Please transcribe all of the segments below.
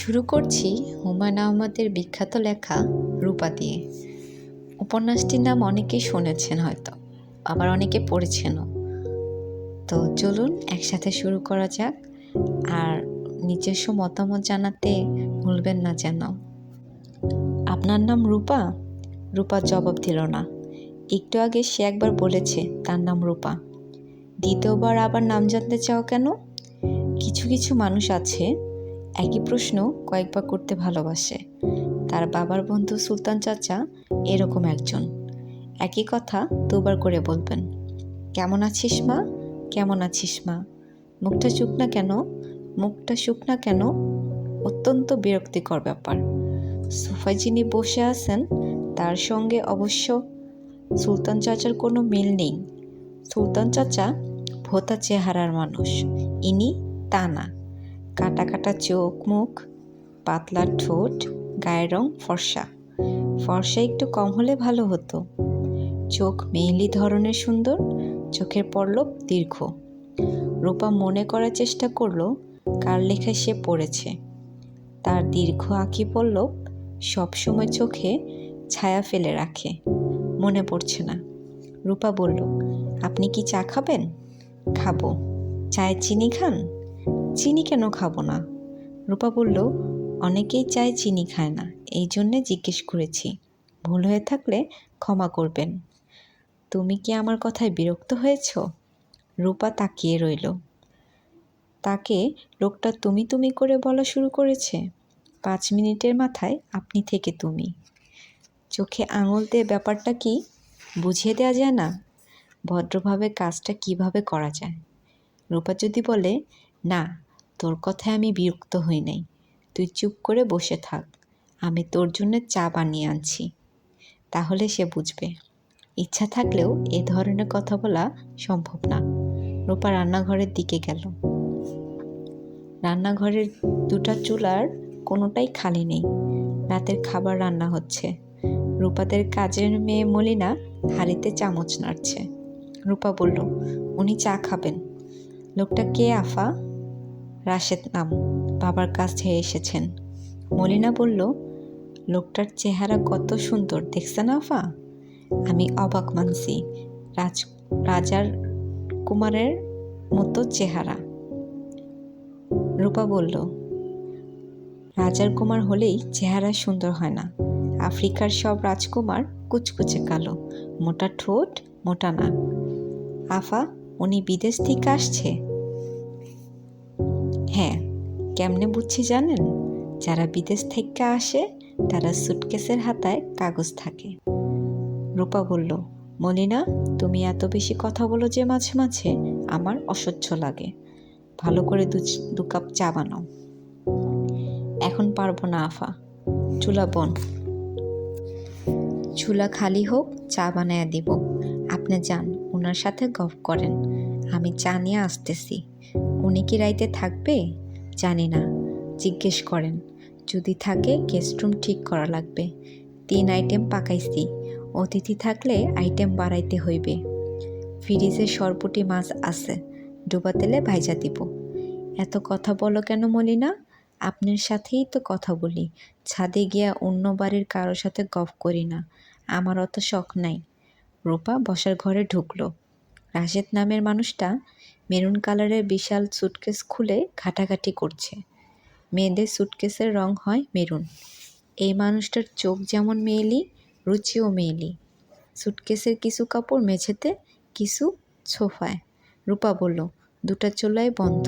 শুরু করছি হুমায়ূন আহমেদের বিখ্যাত লেখা রূপা দিয়ে। উপন্যাসটির নাম অনেকেই শুনেছেন হয়তো, আবার অনেকে পড়েছেনও। তো চলুন একসাথে শুরু করা যাক, আর নিজস্ব মতামত জানাতে ভুলবেন না যেন। আপনার নাম রূপা? রূপা জবাব দিল না। একটু আগে সে একবার বলেছে তার নাম রূপা, দ্বিতীয়বার আবার নাম জানতে চাও কেন? কিছু কিছু মানুষ আছে একই প্রশ্ন কয়েকবার করতে ভালোবাসে। তার বাবার বন্ধু সুলতান চাচা এরকম একজন। একই কথা দুবার করে বলবেন। কেমন আছিস মা? কেমন আছিস মা? মুখটা শুকনা কেন? মুখটা শুকনা কেন? অত্যন্ত বিরক্তিকর ব্যাপার। সোফায় যিনি বসে আছেন তার সঙ্গে অবশ্য সুলতান চাচার কোনো মিল নেই। সুলতান চাচা ভোঁতা চেহারার মানুষ, ইনি তা না। কাটা কাটা চোখ মুখ, পাতলা ঠোঁট, গায়ের রং ফর্সা। ফর্সা একটু কম হলে ভালো হতো। চোখ মেহেলি ধরনের সুন্দর, চোখের পল্লব দীর্ঘ। রূপা মনে করার চেষ্টা করলো কার লেখায় সে পড়েছে। তার দীর্ঘ আঁখি পল্লব সবসময় চোখে ছায়া ফেলে রাখে। মনে পড়ছে না। রূপা বলল, আপনি কি চা খাবেন? খাবো। চায়ে চিনি খান? চিনি কেন খাবো না? রূপা বলল, অনেকেই চায়ে চিনি খায় না, এই জন্যে জিজ্ঞেস করেছি। ভুল হয়ে থাকলে ক্ষমা করবেন। তুমি কি আমার কথায় বিরক্ত হয়েছ? রূপা তাকিয়ে রইল। তাকে লোকটা তুমি তুমি করে বলা শুরু করেছে। 5 মিনিটের মাথায় আপনি থেকে তুমি। চোখে আঙুল দিয়ে ব্যাপারটা কি বুঝিয়ে দেওয়া যায় না? ভদ্রভাবে কাজটা কিভাবে করা যায়? রূপা যদি বলে, না, তোর কথায় আমি বিরক্ত হই নাই, তুই চুপ করে বসে থাক, আমি তোর জন্য চা বানিয়ে আনছি, তাহলে সে বুঝবে। ইচ্ছা থাকলেও এ ধরনের কথা বলা সম্ভব না। রূপা রান্নাঘরের দিকে গেল। রান্নাঘরের 2টা চুলার কোনোটাই খালি নেই। রাতের খাবার রান্না হচ্ছে। রূপাদের কাজের মেয়ে মলিনা হাঁড়িতে চামচ নাড়ছে। রূপা বলল, উনি চা খাবেন। লোকটা কে আফা? রাশেদ নাম, বাবার কাছ থেকে এসেছেন। মলিনা বলল, লোকটার চেহারা কত সুন্দর দেখছেন আফা? আমি অবাক মানছি। রাজার কুমারের মতো চেহারা। রূপা বলল, রাজার কুমার হলেই চেহারা সুন্দর হয় না। আফ্রিকার সব রাজকুমার কুচকুচে কালো, মোটা ঠোঁট, মোটা নাক। আফা, উনি বিদেশ থেকে আসছে? হ্যাঁ। কেমনে বুঝছি জানেন? যারা বিদেশ থেকে আসে তারা সুটকেসের হাতায় কাগজ থাকে। রূপা বলল, মলিনা, তুমি এত বেশি কথা বলো যে মাঝে মাঝে আমার অসহ্য লাগে। ভালো করে 2 কাপ চা বানাও। এখন পারবো না আফা, চুলা বন। চুলা খালি হোক, চা বানায়া দিব। আপনি যান, ওনার সাথে গল্প করেন, আমি চা নিয়ে আসতেছি। উনি কি রাইতে থাকবে? জানি না, জিজ্ঞেস করেন। যদি থাকে গেস্টরুম ঠিক করা লাগবে। 3 আইটেম পাকাইছি, অতিথি থাকলে আইটেম বাড়াইতে হইবে। ফ্রিজে সরপুটি মাছ আছে, ডোবা তেলে ভাইজা দিব। এত কথা বলো কেন মলিনা? আপনার সাথেই তো কথা বলি, ছাদে গিয়া অন্য বাড়ির কারোর সাথে গল্প করি না, আমার অত শখ নাই। রূপা বসার ঘরে ঢুকলো। রাশেদ নামের মানুষটা মেরুন কালারের বিশাল সুটকেস খুলে ঘাটাঘাটি করছে। মেয়েদের সুটকেসের রং হয় মেরুন। এই মানুষটার চোখ যেমন মেয়েলি, রুচিও মেয়েলি। সুটকেসের কিছু কাপড় মেঝেতে, কিছু সোফায়। রূপা বলল, 2টা চুলাই বন্ধ,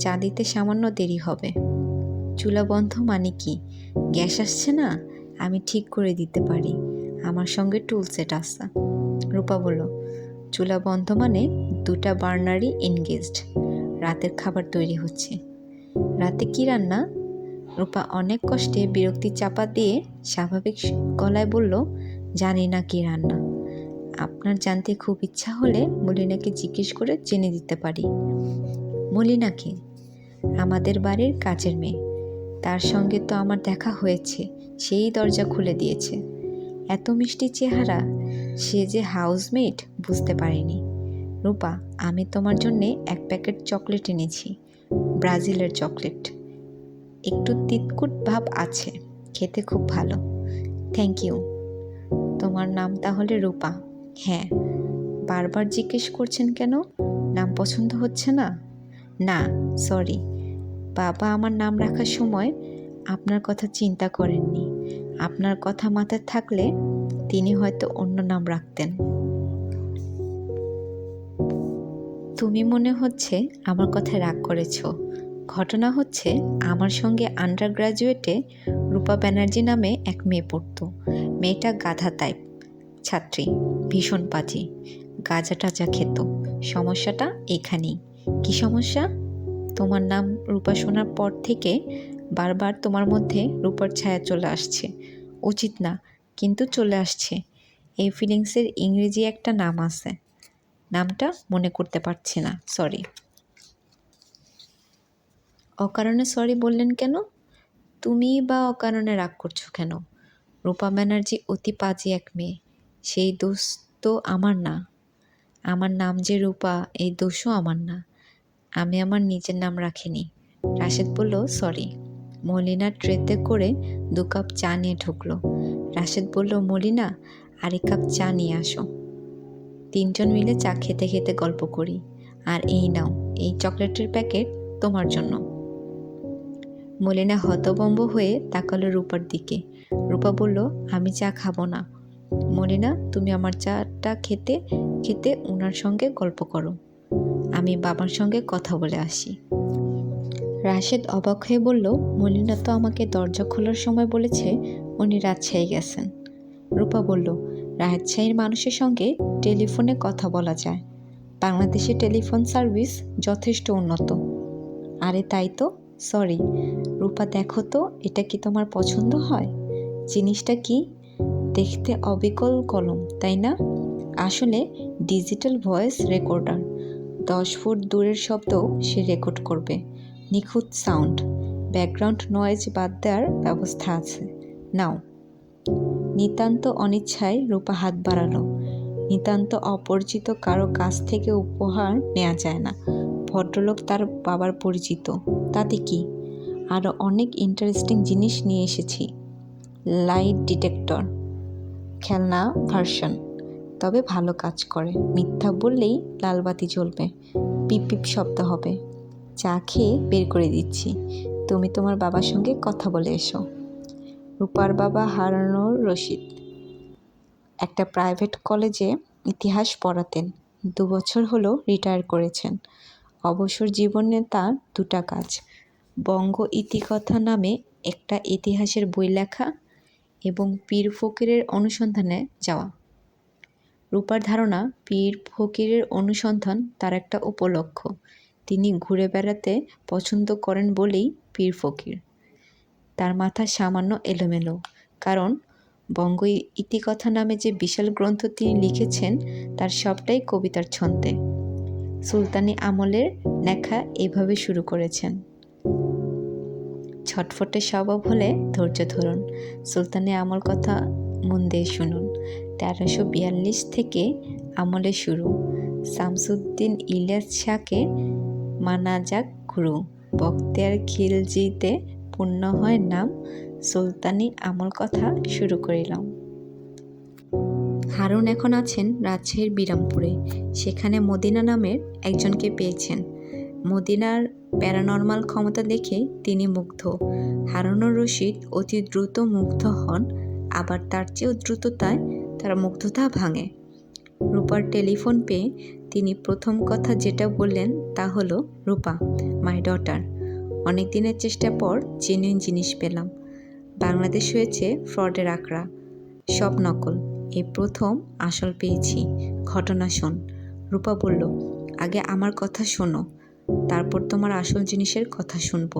চা দিতে সামান্য দেরি হবে। চুলা বন্ধ মানে কি? গ্যাস আসছে না? আমি ঠিক করে দিতে পারি, আমার সঙ্গে টুল সেট আছে। রূপা বলল, চুলা বন্ধ মানে 2টা বার্নারই এনগেজড। রাতের খাবার তৈরি হচ্ছে। রাতে কি রান্না? রূপা অনেক কষ্টে বিরক্তি চাপা দিয়ে স্বাভাবিক গলায় বলল, জানি না কি রান্না। আপনার জানতে খুব ইচ্ছা হলে মলিনাকে জিজ্ঞেস করে জেনে দিতে পারি। মলিনাকে? আমাদের বাড়ির কাজের মেয়ে। তার সঙ্গে তো আমার দেখা হয়েছে, সেই দরজা খুলে দিয়েছে। এত মিষ্টি চেহারা, সে যে হাউসমেট বুঝতে পারিনি। রূপা, আমি তোমার জন্যে 1 প্যাকেট চকলেট এনেছি, ব্রাজিলের চকলেট। একটু তিতকুট ভাব আছে, খেতে খুব ভালো। Thank you. তোমার নাম তাহলে রূপা? হ্যাঁ। বারবার জিজ্ঞেস করছেন কেন? নাম পছন্দ হচ্ছে না? না, সরি। বাবা আমার নাম রাখার সময় আপনার কথা চিন্তা করেননি। আপনার কথা মাথায় থাকলে তিনি হয়তো অন্য নাম রাখতেন। তুমি মনে হচ্ছে আমার কথায় রাগ করেছ। ঘটনা হচ্ছে, আমার সঙ্গে আন্ডার গ্র্যাজুয়েটে রূপা ব্যানার্জি নামে এক মেয়ে পড়ত। মেয়েটা গাধা টাইপ ছাত্রী, ভীষণ পাজি, গাঁজা টাজা খেত। সমস্যাটা এখানেই। কি সমস্যা? তোমার নাম রূপা শোনার পর থেকে বারবার তোমার মধ্যে রূপার ছায়া চলে আসছে। উচিত না, কিন্তু চলে আসছে। এই ফিলিংসের ইংরেজি একটা নাম আছে, নামটা মনে করতে পারছি না, সরি। অকারণে সরি বললেন কেন? তুমি বা অকারণে রাগ করছো কেন? রূপা ব্যানার্জি অতি পাজি এক মেয়ে, সেই দোষ তো আমার না। আমার নাম যে রূপা, এই দোষও আমার না। আমি আমার নিজের নাম রাখিনি। রাশেদ বলল সরি। মলিনা ট্রেতে করে 2 কাপ চা নিয়ে ঢুকলো। রাশেদ বলল, মলিনা, আরেক কাপ চা নিয়ে আসো। 3 জন মিলে চা খেতে খেতে গল্প করি। আর এই নাও, এই চকলেটের প্যাকেট তোমার জন্য। মলিনা হতভম্ব হয়ে তাকালো রূপার দিকে। রূপা বলল, আমি চা খাবো না। মলিনা, তুমি আমার চাটা খেতে খেতে ওনার সঙ্গে গল্প করো, আমি বাবার সঙ্গে কথা বলে আসি। রাশেদ অবাক হয়ে বলল, মলিনা তো আমাকে দরজা খোলার সময় বলেছে উনি রাজশাহী গেছেন। রূপা বলল, রাজশাহীর মানুষের সঙ্গে টেলিফোনে কথা বলা যায়। বাংলাদেশের টেলিফোন সার্ভিস যথেষ্ট উন্নত। আরে তাই তো, সরি। রূপা, দেখো তো এটা কি তোমার পছন্দ হয়? জিনিসটা কি? দেখতে অবিকল কলম, তাই না? আসলে ডিজিটাল ভয়েস রেকর্ডার। 10 ফুট দূরের শব্দও সে রেকর্ড করবে। নিখুঁত সাউন্ড, ব্যাকগ্রাউন্ড নয়েজ বাদ দেওয়ার ব্যবস্থা আছে। নাও। নিতান্ত অনিচ্ছায় রূপা হাত বাড়ালো। নিতান্ত অপরিচিত কারো কাছ থেকে উপহার নেওয়া যায় না। ভদ্রলোক তার বাবার পরিচিত, তাতে কি? আরও অনেক ইন্টারেস্টিং জিনিস নিয়ে এসেছি। লাইট ডিটেক্টর, খেলনা ভার্সন, তবে ভালো কাজ করে। মিথ্যা বললেই লালবাতি জ্বলবে, পিপ পিপ শব্দ হবে। চা খেয়ে বের করে দিচ্ছি, তুমি তোমার বাবার সঙ্গে কথা বলে এসো। রূপার বাবা হারানুর রশিদ একটা প্রাইভেট কলেজে ইতিহাস পড়াতেন। 2 বছর হলো রিটায়ার করেছেন। অবসর জীবনে তার 2টা কাজ, বঙ্গ ইতিকথা নামে একটা ইতিহাসের বই লেখা এবং পীর ফকিরের অনুসন্ধানে যাওয়া। রূপার ধারণা, পীর ফকিরের অনুসন্ধান তার একটা উপলক্ষ। তিনি ঘুরে বেড়াতে পছন্দ করেন বলেই পীর ফকির। তার মাথা সামান্য এলোমেলো, কারণ বঙ্গ ইতিকথা নামে যে বিশাল গ্রন্থ তিনি লিখেছেন তার সবটাই কবিতার ছন্দে। সুলতানি আমলের লেখা এভাবে শুরু করেছেন। ছটফটে স্বভাব হলে ধৈর্য ধরুন। সুলতানি আমল কথা মন দিয়ে শুনুন। 1342 থেকে আমলে শুরু। শামসুদ্দিন ইলিয়াস শাহকে মানাজাক গুরু। বখতিয়ার খিলজিতে পূর্ণ হয় নাম। সুলতানি আমল কথা শুরু করিলাম। হারুন এখন আছেন রাজশাহীর বিরামপুরে। সেখানে মদিনা নামের একজনকে পেয়েছেন। মদিনার প্যারানর্মাল ক্ষমতা দেখে তিনি মুগ্ধ। হারুনুর রশিদ অতি দ্রুত মুগ্ধ হন, আবার তার চেয়েও দ্রুততায় তার মুগ্ধতা ভাঙে। রূপার টেলিফোন পেয়ে তিনি প্রথম কথা যেটা বললেন তা হলো, রূপা, মাই ডটার। অনেক দিনের চেষ্টার পর জেনুইন জিনিস পেলাম। বাংলাদেশ হয়েছে ফ্রডের আখড়া, সব নকল। এই প্রথম আসল পেয়েছি। ঘটনা শোন। রূপা বলল, আগে আমার কথা শোনো, তারপর তোমার আসল জিনিসের কথা শুনবো।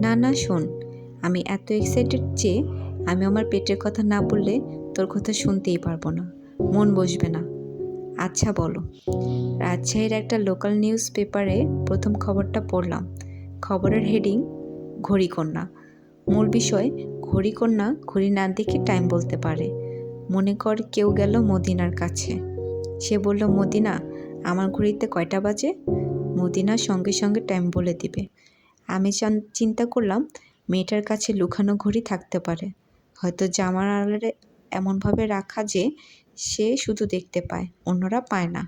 না না, শোন। আমি এত এক্সাইটেড যে আমি আমার পেটের কথা না বললে তোর কথা শুনতেই পারবো না, মন বসবে না। আচ্ছা বলো। রাজশাহীর একটা লোকাল নিউজ পেপারে প্রথম খবরটা পড়লাম। খবরের হেডিং, ঘড়িকন্যা। মূল বিষয়, ঘড়িকন্যা ঘড়ি না দেখে টাইম বলতে পারে। মনে কর কেউ গেল মদিনার কাছে। সে বলল, মদিনা, আমার ঘড়িতে কয়টা বাজে? মদিনা সঙ্গে সঙ্গে টাইম বলে দিবে। আমি চিন্তা করলাম মেয়েটার কাছে লুকানো ঘড়ি থাকতে পারে, হয়তো জামার আড়ালে এমনভাবে রাখা যে সে শুধু দেখতে পায়, অন্যরা পায় না।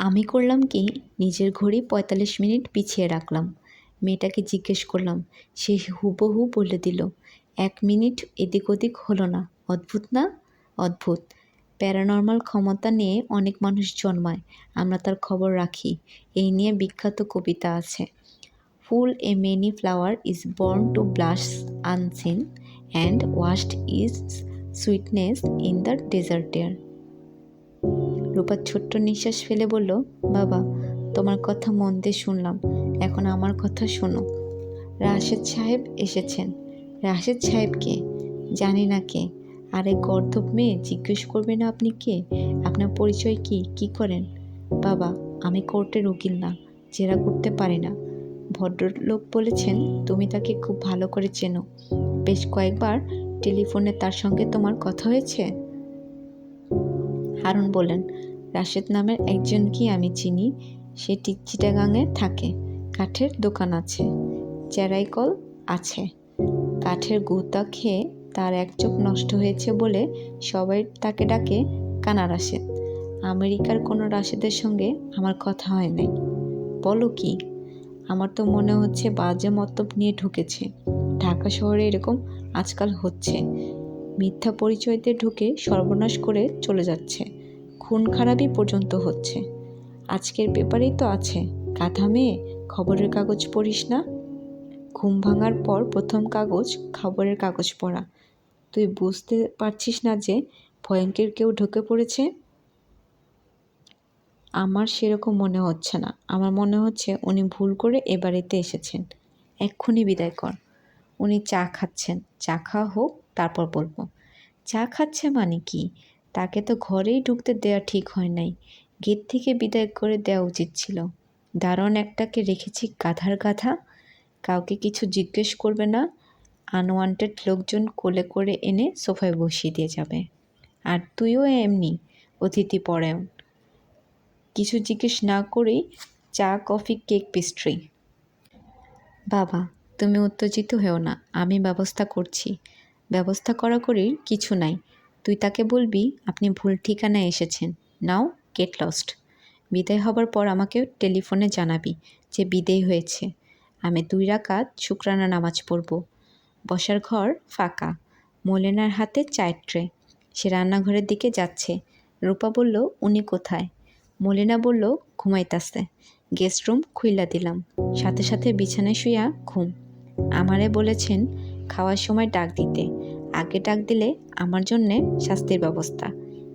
আমি করলাম কি, নিজের ঘড়ি ৪৫ মিনিট পিছিয়ে রাখলাম। মেয়েটাকে জিজ্ঞেস করলাম, সে হুবহু বলে দিল। ১ মিনিট এদিক ওদিক হলো না। অদ্ভুত না? অদ্ভুত। প্যারানর্মাল ক্ষমতা নিয়ে অনেক মানুষ জন্মায়, আমরা তার খবর রাখি। এই নিয়ে বিখ্যাত কবিতা আছে। Full a many flower is born to blush unseen and washed is sweetness in the desert air. Rupa ছোট্ট নিঃশ্বাস ফেলে বলল, বাবা, তোমার কথা মন দিয়ে শুনলাম, এখন আমার কথা শোনো। রাশেদ সাহেব এসেছেন। রাশেদ সাহেব কে? জানি না কে। আরে গর্দভ মেয়ে, জিজ্ঞেস করবে না আপনি কে? আপনার পরিচয় কি? কি করেন? বাবা, আমি কোর্টের উকিল না, জেরা করতে পারি না। ভদ্রলোক বলেছেন তুমি তাকে খুব ভালো করে চেনো। বেশ কয়েকবার টেলিফোনে তার সঙ্গে তোমার কথা হয়েছে? হারুন বললেন, রাশেদ নামের একজনকেই আমি চিনি। সে চিটাগাংয়ে থাকে, কাঠের দোকান আছে, চেরাই কল আছে। কাঠের গুঁতা খেয়ে তার এক চোখ নষ্ট হয়েছে বলে সবাই তাকে ডাকে কানা রাশেদ। আমেরিকার কোনো রাশেদের সঙ্গে আমার কথা হয় নাই। বলো কি? আমার তো মনে হচ্ছে বাজে মতলব নিয়ে ঢুকেছে। ঢাকা শহরে এরকম আজকাল হচ্ছে, মিথ্যা পরিচয় দিয়ে ঢুকে সর্বনাশ করে চলে যাচ্ছে, খুন খারাপি পর্যন্ত হচ্ছে। আজকের পেপারেই তো আছে, গাধা মেয়ে, খবরের কাগজ পড়িস না? ঘুম ভাঙার পর প্রথম কাগজ খবরের কাগজ পড়া। তুই বুঝতে পারছিস না যে ভয়ঙ্কর কেউ ঢুকে পড়েছে? আমার সেরকম মনে হচ্ছে না। আমার মনে হচ্ছে উনি ভুল করে এ বাড়িতে এসেছেন। এক্ষুনি বিদায় কর। উনি চা খাচ্ছেন, চা খাওয়া হোক, তারপর বলবো। চা খাচ্ছে মানে কি? তাকে তো ঘরেই ঢুকতে দেওয়া ঠিক হয় নাই, গেট থেকে বিদায় করে দেওয়া উচিত ছিল। দারোয়ান একটাকে রেখেছি গাধার গাধা, কাউকে কিছু জিজ্ঞেস করবে না, আনওয়ান্টেড লোকজন কোলে করে এনে সোফায় বসিয়ে দিয়ে যাবে। আর তুইও এমনি অতিথি পরায়ণ, কিছু জিজ্ঞেস না করেই চা, কফি, কেক, পেস্ট্রি। বাবা, তুমি উত্তেজিত হও না, আমি ব্যবস্থা করছি। ব্যবস্থা করাকরির কিছু নাই। তুই তাকে বলবি আপনি ভুল ঠিকানায় এসেছেন। নাও, গেট লস্ট। বিদায় হবার পর আমাকে টেলিফোনে জানাবি যে বিদায় হয়েছে। আমি 2 রাকাত শুকরানা নামাজ পড়ব। বসার ঘর ফাঁকা, মলিনার হাতে চায়ের ট্রে। সে রান্নাঘরের দিকে যাচ্ছে। রূপা বলল, উনি কোথায়? মলিনা বলল, ঘুমাইতাছে। গেস্ট রুম খুইলা দিলাম, সাথে সাথে বিছানায় শুইয়া ঘুম। আমারে বলেছেন খাওয়ার সময় ডাক দিতে, আগে ডাক দিলে আমার জন্যে শাস্তির ব্যবস্থা।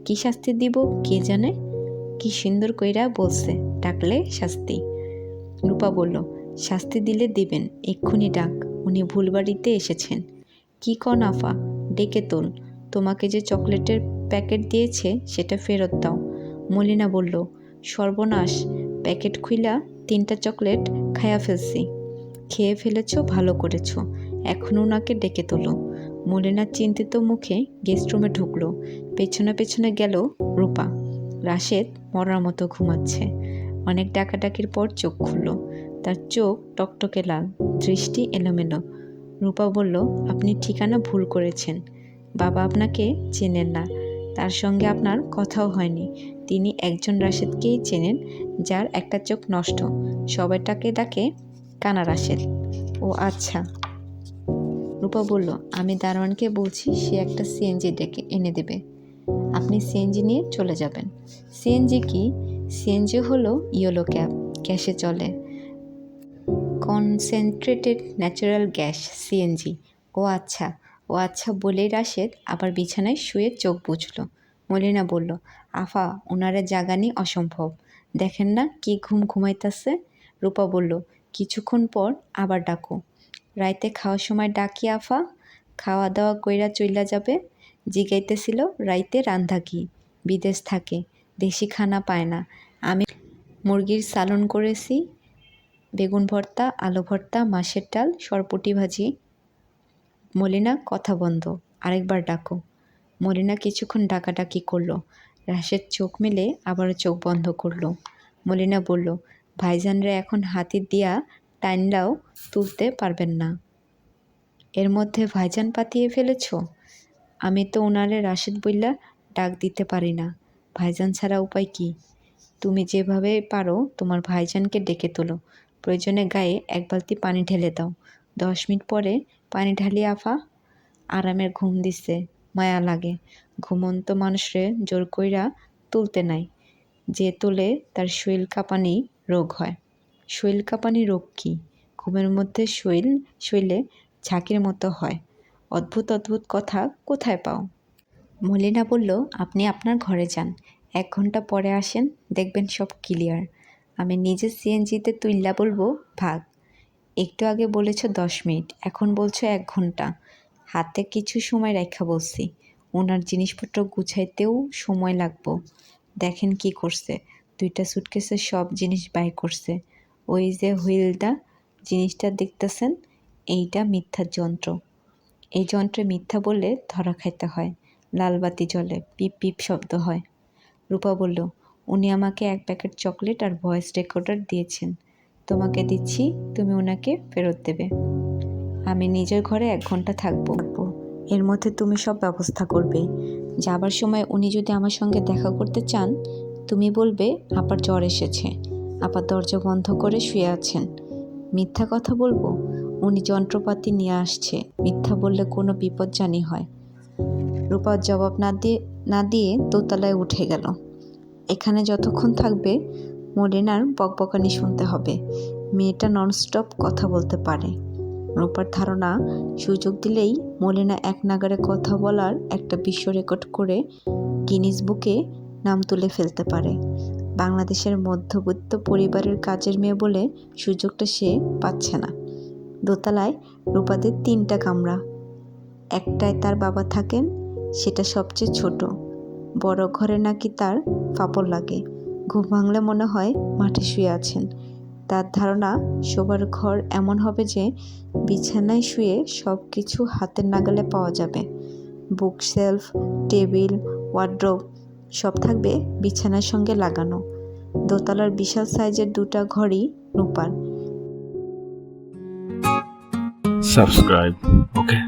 কি শাস্তি দিব কে জানে? কি সুন্দর কইরা বলছে, ডাকলে শাস্তি। রূপা বলল, শাস্তি দিলে দিবেন, এক্ষুনি ডাক, উনি ভুলবাড়িতে এসেছেন। কি কন আফা, ডেকে তোল। তোমাকে যে চকলেটের প্যাকেট দিয়েছে সেটা ফেরত দাও। মলিনা বলল, সর্বনাশ, প্যাকেট খুইলা 3টা চকলেট খায়া ফেলছি। খেয়ে ফেলেছ, ভালো করেছ, এখন ওনাকে ডেকে তোলো। মলিনা চিন্তিত মুখে গেস্ট রুমে ঢুকলো। পেছনে পেছনে গেল রূপা। রাশেদ মরার মতো ঘুমাচ্ছে। অনেক ডাকাডাকির পর চোখ খুলল। তার চোখ টকটকে লাল, দৃষ্টি এলোমেলো। রূপা বলল, আপনি ঠিকানা ভুল করেছেন। বাবা আপনাকে চেনেন না, তার সঙ্গে আপনার কথাও হয়নি। তিনি একজন রাশেদকেই চেনেন, যার একটা চোখ নষ্ট। সবাই তাকে ডাকে কানা রাশেদ। ও আচ্ছা। রূপা বলল, আমি দারোয়ানকে বলছি সে একটা সিএনজি ডেকে এনে দেবে। আপনি সিএনজি নিয়ে চলে যাবেন। সিএনজি কি? সিএনজি হলো ইয়েলো ক্যাব, গ্যাসে চলে, কনসেন্ট্রেটেড ন্যাচারাল গ্যাস, সিএনজি। ও আচ্ছা, ও আচ্ছা বলেই রাশেদ আবার বিছানায় শুয়ে চোখ বুজল। মলিনা বলল, আফা, ওনারে জাগানি অসম্ভব, দেখেন না কি ঘুমাইতাছে। রূপা বলল, কিছুক্ষণ পর আবার ডাকো। রাইতে খাওয়ার সময় ডাকি আফা, খাওয়া দাওয়া কইরা চইলা যাবে। জিগাইতেছিল রাইতে রান্ধা কি, বিদেশ থাকে, দেশি খানা পায় না। আমি মুরগির সালন করেছি, বেগুন ভর্তা, আলু ভর্তা, মাছের ডাল, সরপুঁটি ভাজি। মলিনা, কথা বন্ধ, আরেকবার ডাকো। মলিনা কিছুক্ষণ ডাকাডাকি করলো। রাশেদ চোখ মেলে আবারও চোখ বন্ধ করলো। মলিনা বলল, ভাইজানরা এখন হাতি দিয়া টাইনলাও তুলতে পারবেন না। এর মধ্যে ভাইজান পাতিয়ে ফেলেছ? আমি তো ওনারে রাশেদ বইলা ডাক দিতে পারি না। ভাইজান ছাড়া উপায় কি? তুমি যেভাবে পারো তোমার ভাইজানকে ডেকে তোলো। প্রয়োজনে গায়ে 1 বালতি পানি ঢেলে দাও। 10 মিনিট পরে পানি ঢালি আফা। আরামের ঘুম দিছে, মায়া লাগে। ঘুমন্ত মানুষরে জোর কইরা তুলতে নাই। যে তোলে তার শরীর কাঁপানি রোগ হয়। শরীর কাঁপানি রোগ কী? ঘুমের মধ্যে শরীরে ঝাঁকির মতো হয়। অদ্ভুত অদ্ভুত কথা কোথায় পাও? মলিনা বলল, আপনি আপনার ঘরে যান, 1 ঘন্টা পরে আসেন, দেখবেন সব ক্লিয়ার। আমি নিজে সিএনজিতে তুইল্লা বলবো ভাগ। একটু আগে বলেছ 10 মিনিট, এখন বলছো 1 ঘন্টা। হাতে কিছু সময় রাইখা বলছি। ওনার জিনিসপত্র গুছাইতেও সময় লাগবো। দেখেন কি করছে, 2টা সুটকেসে সব জিনিস বাই করছে। ওই যে হুইলটা জিনিসটা দেখতেছেন, এইটা মিথ্যার যন্ত্র। এই যন্ত্রে মিথ্যা বললে ধরা খাইতে হয়। লাল বাতি জ্বলে, পিপ পিপ শব্দ হয়। রূপা বলল, উনি আমাকে 1 প্যাকেট চকলেট আর ভয়েস রেকর্ডার দিয়েছেন। তোমাকে দিচ্ছি, তুমি ওনাকে ফেরত দেবে। আমি নিজের ঘরে 1 ঘন্টা থাকবো। এর মধ্যে তুমি সব ব্যবস্থা করবে। যাবার সময় উনি যদি আমার সঙ্গে দেখা করতে চান, তুমি বলবে আপার জ্বর এসেছে, আপা দরজা বন্ধ করে শুয়ে আছেন। মিথ্যা কথা বলবো, উনি যন্ত্রপাতি নিয়ে আসছে। মিথ্যা বললে কোনো বিপজ্জানি হয়। রূপার জবাব না দিয়ে দোতলায় উঠে গেল। এখানে যতক্ষণ থাকবে মলিনার বকবকানি শুনতে হবে। মেয়েটা ননস্টপ কথা বলতে পারে। রূপার ধারণা, সুযোগ দিলেই মলিনা 1 নাগাড়ে কথা বলার একটা বিশ্ব রেকর্ড করে গিনিস বুকে নাম তুলে ফেলতে পারে। বাংলাদেশের মধ্যবিত্ত পরিবারের কাজের মেয়ে বলে সুযোগটা সে পাচ্ছে না। দোতলায় রূপাদের 3টা কামরা। একটায় তার বাবা থাকেন, সেটা সবচেয়ে ছোট। বড় ঘরে নাকি তার ফাপড় লাগে। ঘুম ভাঙলে মনে হয় মাঠে শুয়ে আছেন। তার ধারণা, শোবার ঘর এমন হবে যে বিছানায় শুয়ে সব কিছু হাতের নাগালে পাওয়া যাবে। বুকশেলফ, টেবিল, ওয়ার্ড্রোব সব থাকবে বিছানার সঙ্গে লাগানো। দোতলার বিশাল সাইজের 2টা ঘরই রূপার। Subscribe, okay?